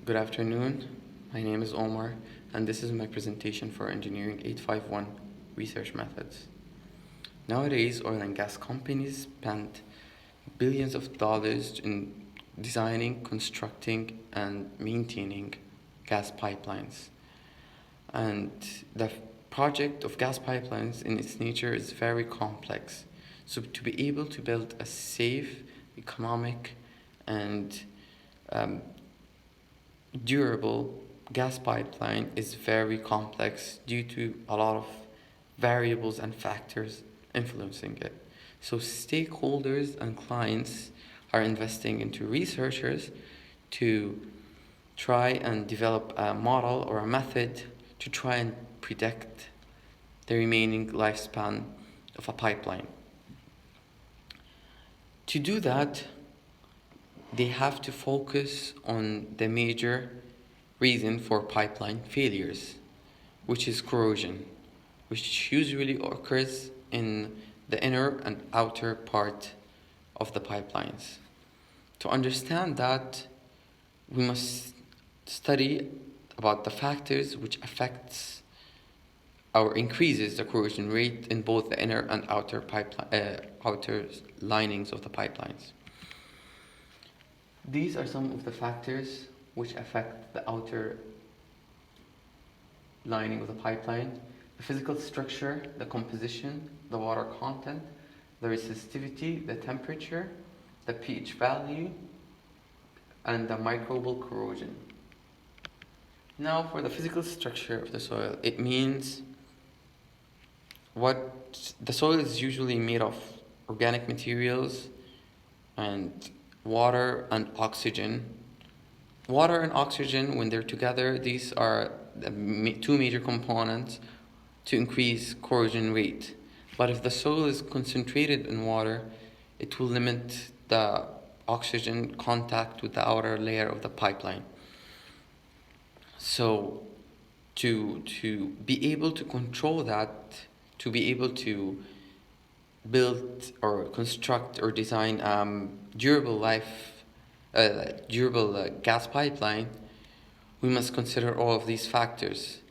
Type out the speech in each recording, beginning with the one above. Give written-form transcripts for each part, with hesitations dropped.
Good afternoon. My name is Omar, and this is my presentation for Engineering 851 Research Methods. Nowadays, oil and gas companies spend billions of dollars in designing, constructing, and maintaining gas pipelines. And the project of gas pipelines in its nature is very complex. So, to be able to build a safe, economic, and um, durable gas pipeline is very complex due to a lot of variables and factors influencing it. So stakeholders and clients are investing into researchers to try and develop a model or a method to try and predict the remaining lifespan of a pipeline. To do that, they have to focus on the major reason for pipeline failures, which is corrosion, which usually occurs in the inner and outer part of the pipelines. To understand that, we must study about the factors which affects or increases the corrosion rate in both the inner and outer linings of the pipelines. These are some of the factors which affect the outer lining of the pipeline: the physical structure, the composition, the water content, the resistivity, the temperature, the pH value, and the microbial corrosion. Now, for the physical structure of the soil, it means what the soil is usually made of: organic materials and water and oxygen. Water and oxygen, when they're together, these are the two major components to increase corrosion rate. But if the soil is concentrated in water, it will limit the oxygen contact with the outer layer of the pipeline. So to be able to control that, to be able to build or construct or design durable gas pipeline, we must consider all of these factors.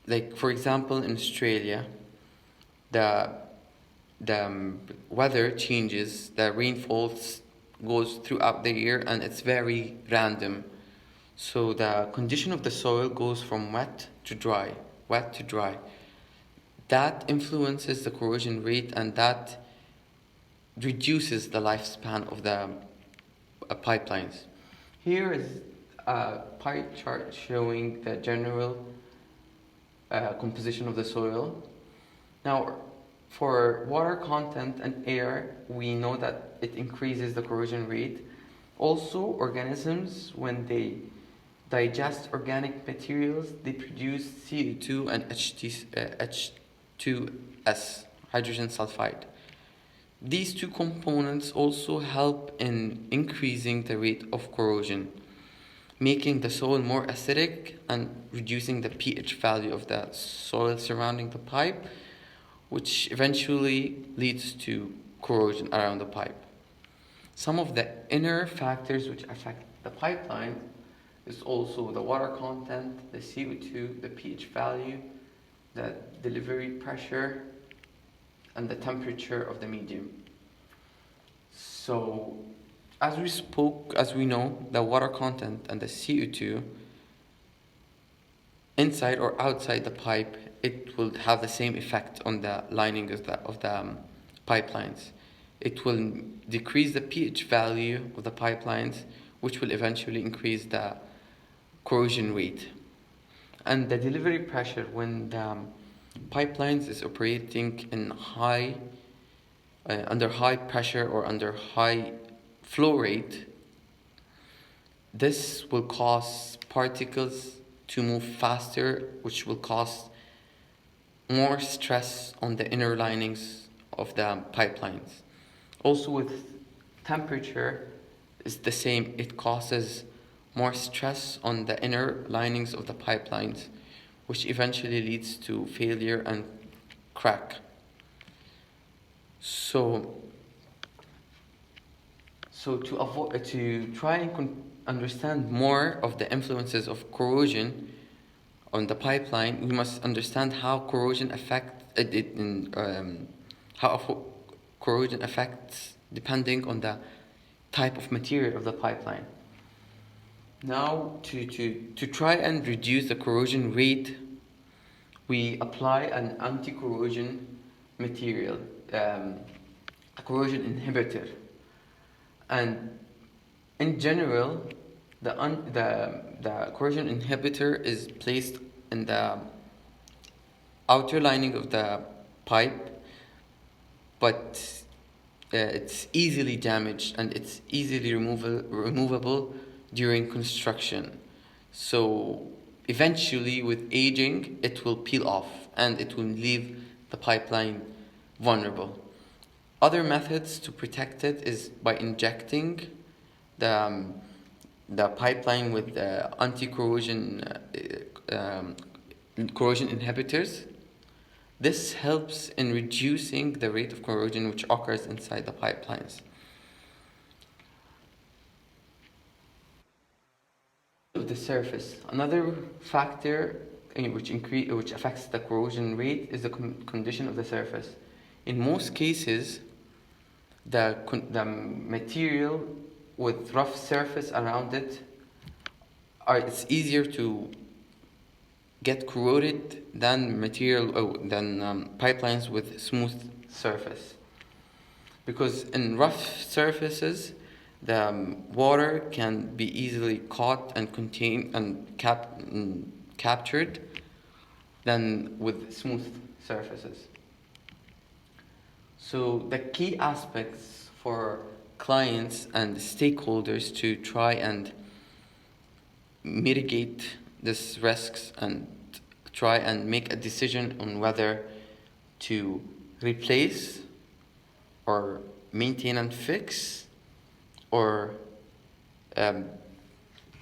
Like for example, in Australia, the weather changes, the rainfalls goes throughout the year, and it's very random. So the condition of the soil goes from wet to dry, wet to dry. That influences the corrosion rate, and that reduces the lifespan of the pipelines. Here is a pie chart showing the general composition of the soil. Now, for water content and air, we know that it increases the corrosion rate. Also, organisms, when they digest organic materials, they produce CO2 and H2S, hydrogen sulfide. These two components also help in increasing the rate of corrosion, making the soil more acidic and reducing the pH value of the soil surrounding the pipe, which eventually leads to corrosion around the pipe. Some of the inner factors which affect the pipeline is also the water content, the CO2, the pH value, the delivery pressure, and the temperature of the medium. So, as we know, the water content and the CO2 inside or outside the pipe, it will have the same effect on the lining of the pipelines. It will decrease the pH value of the pipelines, which will eventually increase the corrosion rate. And the delivery pressure, when the pipelines is operating in under high pressure or under high flow rate, this will cause particles to move faster, which will cause more stress on the inner linings of the pipelines. Also, with temperature, is the same. It causes more stress on the inner linings of the pipelines, which eventually leads to failure and crack. So So to try and understand more of the influences of corrosion on the pipeline, we must understand how corrosion corrosion affects depending on the type of material of the pipeline. Now, to try and reduce the corrosion rate, we apply an anti-corrosion material, a corrosion inhibitor. And in general, the corrosion inhibitor is placed in the outer lining of the pipe, but it's easily damaged and it's easily removable during construction. So eventually, with aging, it will peel off and it will leave the pipeline vulnerable. Other methods to protect it is by injecting the pipeline with anti-corrosion corrosion inhibitors. This helps in reducing the rate of corrosion which occurs inside the pipelines. Of the surface. Another factor which affects the corrosion rate is the condition of the surface. In most cases, the material with rough surface around it it's easier to get corroded than pipelines with smooth surface, because in rough surfaces the water can be easily caught and contained and captured than with smooth surfaces. So the key aspects for clients and stakeholders to try and mitigate these risks and try and make a decision on whether to replace or maintain and fix or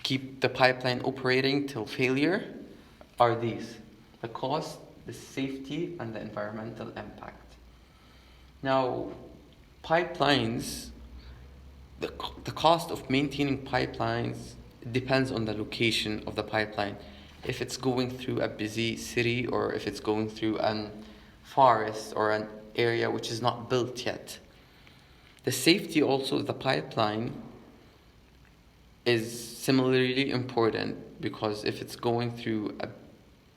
keep the pipeline operating till failure are these: the cost, the safety, and the environmental impact. Now, pipelines, the cost of maintaining pipelines depends on the location of the pipeline. If it's going through a busy city or if it's going through a forest or an area which is not built yet. The safety also of the pipeline is similarly important, because if it's going through a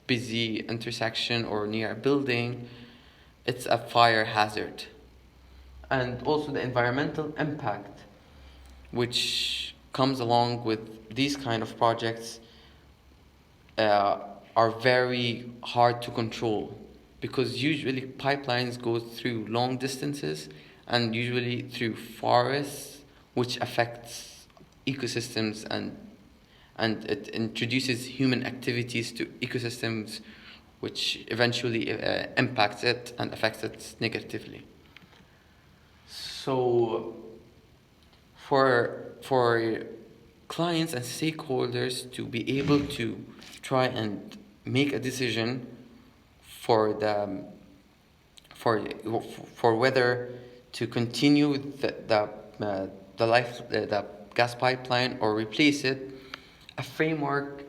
busy intersection or near a building, it's a fire hazard. And also the environmental impact which comes along with these kind of projects are very hard to control, because usually pipelines go through long distances and usually through forests, which affects ecosystems and it introduces human activities to ecosystems, which eventually impacts it and affects it negatively. So for clients and stakeholders to be able to try and make a decision for whether to continue with the gas pipeline or replace it, a framework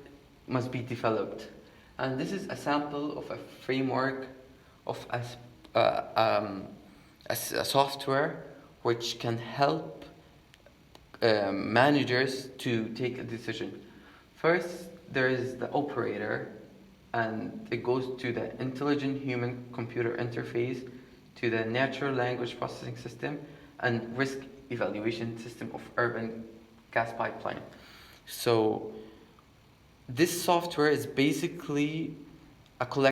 must be developed. And this is a sample of a framework of a software which can help managers to take a decision. First, there is the operator, and it goes to the intelligent human computer interface, to the natural language processing system, and risk evaluation system of urban gas pipeline. So this software is basically a collection